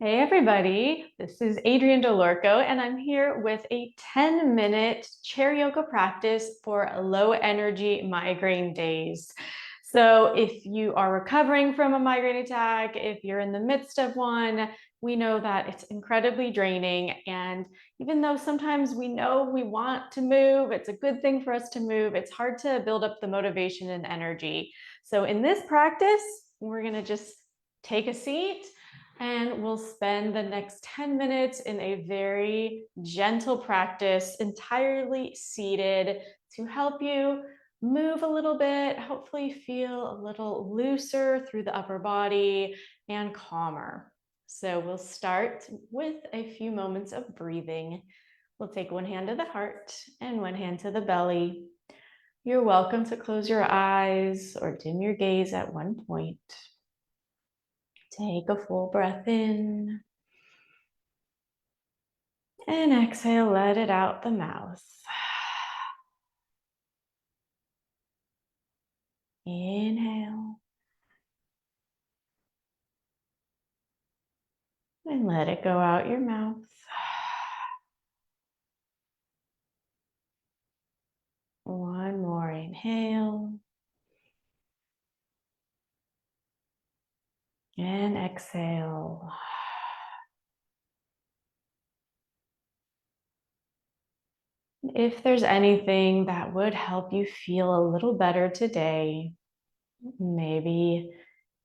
Hey everybody, this is Adrienne Delorco and I'm here with a 10-minute chair yoga practice for low energy migraine days. So if you are recovering from a migraine attack, if you're in the midst of one, we know that it's incredibly draining. And even though sometimes we know we want to move, it's a good thing for us to move, it's hard to build up the motivation and energy. So in this practice, we're gonna just take a seat and we'll spend the next 10 minutes in a very gentle practice, entirely seated, to help you move a little bit, hopefully feel a little looser through the upper body and calmer. So we'll start with a few moments of breathing. We'll take one hand to the heart and one hand to the belly. You're welcome to close your eyes or dim your gaze at one point. Take a full breath in and exhale, let it out the mouth. Inhale and let it go out your mouth. One more inhale and exhale. If there's anything that would help you feel a little better today, maybe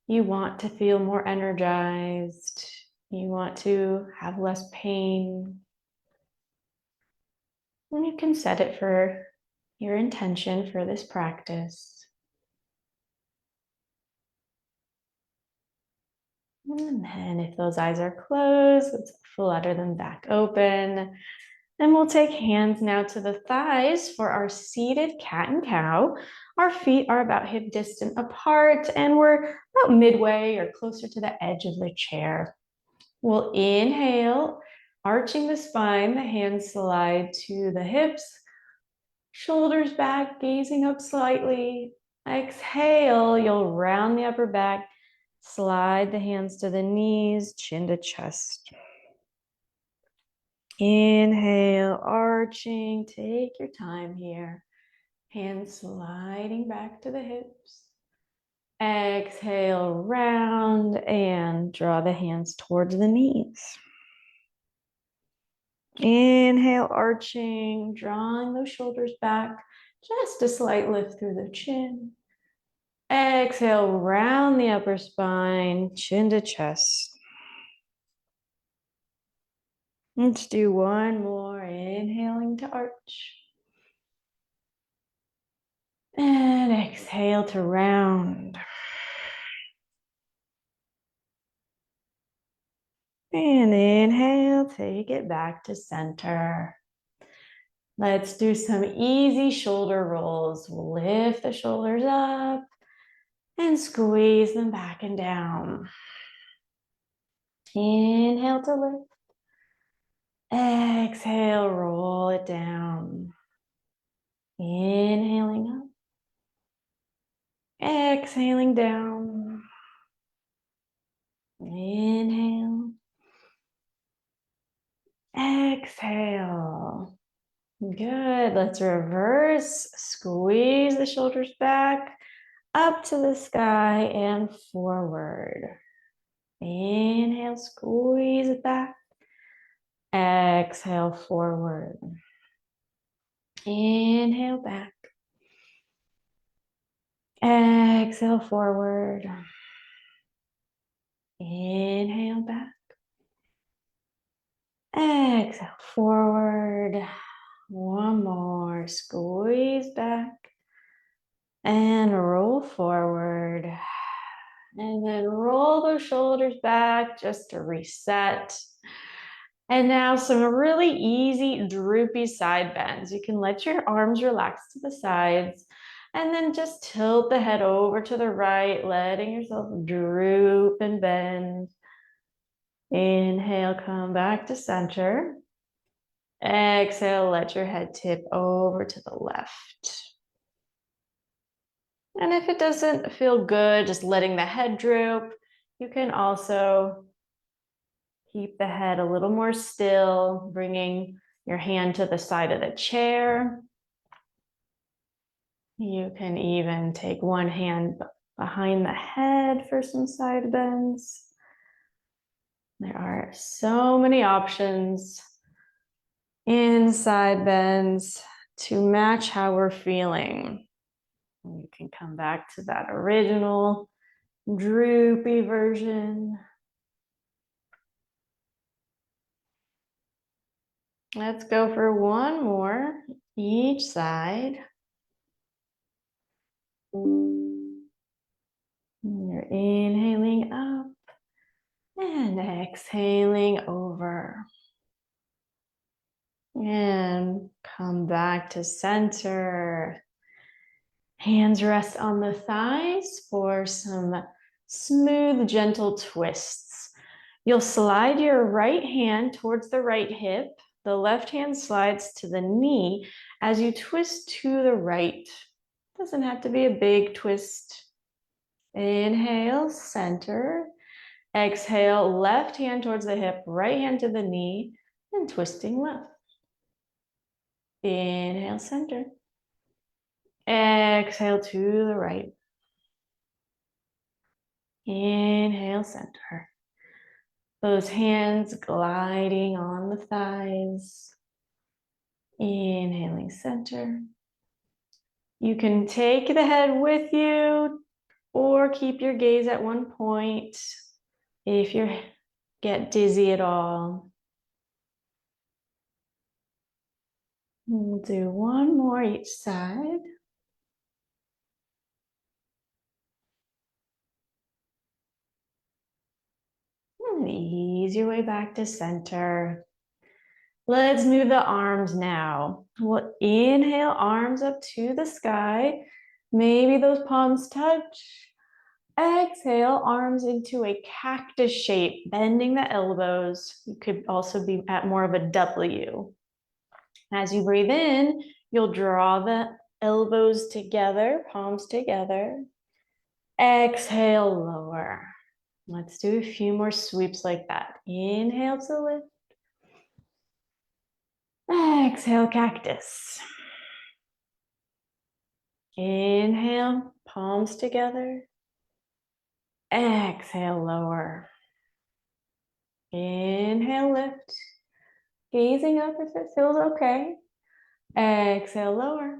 you want to feel more energized, you want to have less pain, and you can set it for your intention for this practice. And then if those eyes are closed, let's flutter them back open. And we'll take hands now to the thighs for our seated cat and cow. Our feet are about hip distance apart and we're about midway or closer to the edge of the chair. We'll inhale, arching the spine, the hands slide to the hips, shoulders back, gazing up slightly. Exhale, you'll round the upper back, slide the hands to the knees, chin to chest. Inhale, arching, take your time here. Hands sliding back to the hips. Exhale, round and draw the hands towards the knees. Inhale, arching, drawing those shoulders back, just a slight lift through the chin. Exhale, round the upper spine, chin to chest. Let's do one more, inhaling to arch. And exhale to round. And inhale, take it back to center. Let's do some easy shoulder rolls. We'll lift the shoulders up and squeeze them back and down. Inhale to lift. Exhale, roll it down. Inhaling up. Exhaling down. Inhale. Exhale. Good. Let's reverse. Squeeze the shoulders back, up to the sky and forward. Inhale, squeeze it back. Exhale, forward. Inhale, back. Exhale, forward. Inhale, back. Exhale, forward. One more. Squeeze back. And roll forward. And then roll those shoulders back just to reset. And now some really easy droopy side bends. You can let your arms relax to the sides and then just tilt the head over to the right, letting yourself droop and bend. Inhale, come back to center. Exhale, let your head tip over to the left. And if it doesn't feel good, just letting the head droop, you can also Keep the head a little more still, bringing your hand to the side of the chair. You can even take one hand behind the head for some side bends. There are so many options in side bends to match how we're feeling. You can come back to that original droopy version. Let's go for one more each side. You're inhaling up and exhaling over. And come back to center. Hands rest on the thighs for some smooth, gentle twists. You'll slide your right hand towards the right hip. The left hand slides to the knee as you twist to the right. Doesn't have to be a big twist. Inhale, center. Exhale, left hand towards the hip, right hand to the knee, and twisting left. Inhale, center. Exhale to the right. Inhale, center. Those hands gliding on the thighs. Inhaling, center. You can take the head with you or keep your gaze at one point if you get dizzy at all. We'll do one more each side. And ease your way back to center. Let's move the arms now. We'll inhale, arms up to the sky. Maybe those palms touch. Exhale, arms into a cactus shape, bending the elbows. You could also be at more of a W. As you breathe in, you'll draw the elbows together, palms together. Exhale, lower. Let's do a few more sweeps like that. Inhale to lift. Exhale, cactus. Inhale, palms together. Exhale, lower. Inhale, lift. Gazing up if it feels okay. Exhale, lower.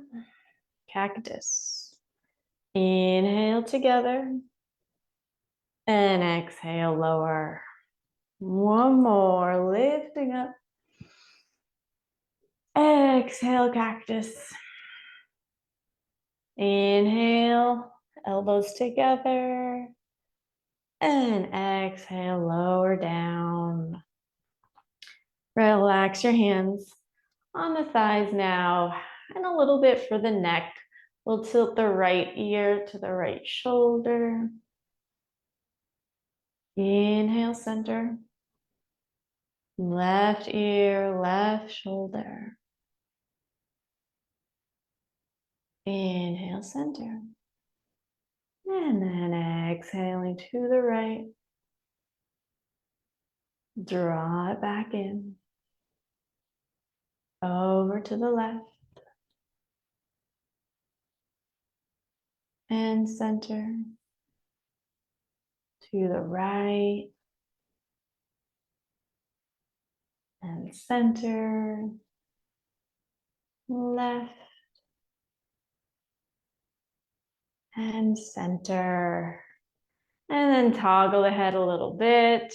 Cactus. Inhale together. And exhale, lower. One more, lifting up. Exhale, cactus. Inhale, elbows together. And exhale, lower down. Relax your hands on the thighs now, and a little bit for the neck. We'll tilt the right ear to the right shoulder. Inhale, center. Left ear, left shoulder. Inhale, center. And then exhaling to the right. Draw it back in. Over to the left. And center. To the right. And center. Left. And center. And then toggle the head a little bit.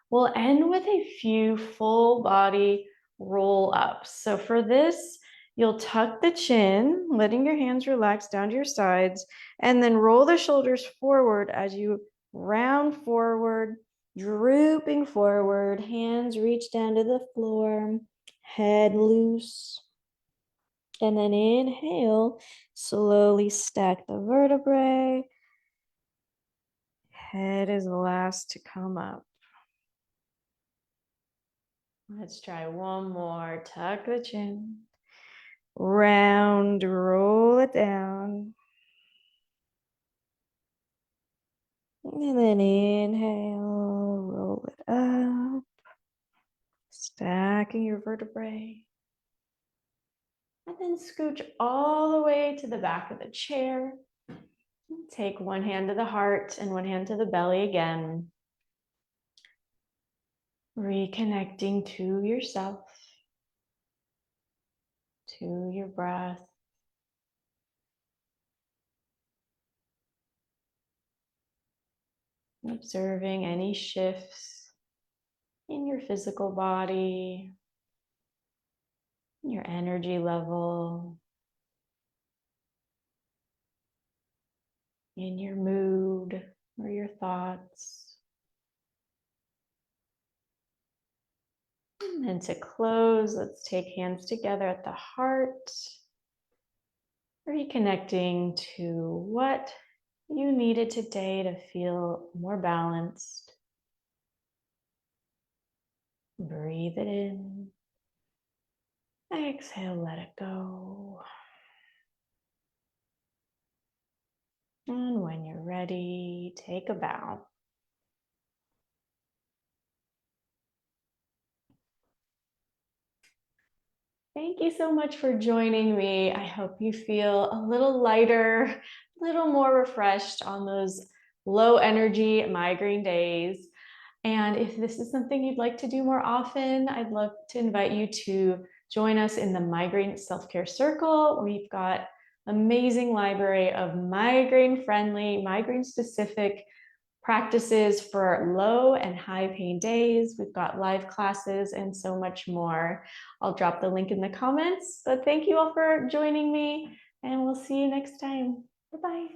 We'll end with a few full body roll ups. So for this, you'll tuck the chin, letting your hands relax down to your sides, and then roll the shoulders forward as you round forward, drooping forward, hands reach down to the floor, head loose. And then inhale, slowly stack the vertebrae. Head is the last to come up. Let's try one more. Tuck the chin. Round, roll it down. And then inhale, roll it up. Stacking your vertebrae. And then scooch all the way to the back of the chair. Take one hand to the heart and one hand to the belly again. Reconnecting to yourself, to your breath. Observing any shifts in your physical body, your energy level, in your mood or your thoughts. And to close, let's take hands together at the heart, reconnecting to what you needed today to feel more balanced. Breathe it in. Exhale, let it go. And when you're ready, take a bow. Thank you so much for joining me. I hope you feel a little lighter, a little more refreshed on those low energy migraine days. And if this is something you'd like to do more often, I'd love to invite you to join us in the Migraine Self-Care Circle. We've got amazing library of migraine-friendly, migraine-specific practices for low and high pain days. We've got live classes and so much more. I'll drop the link in the comments, but thank you all for joining me and we'll see you next time. Bye-bye.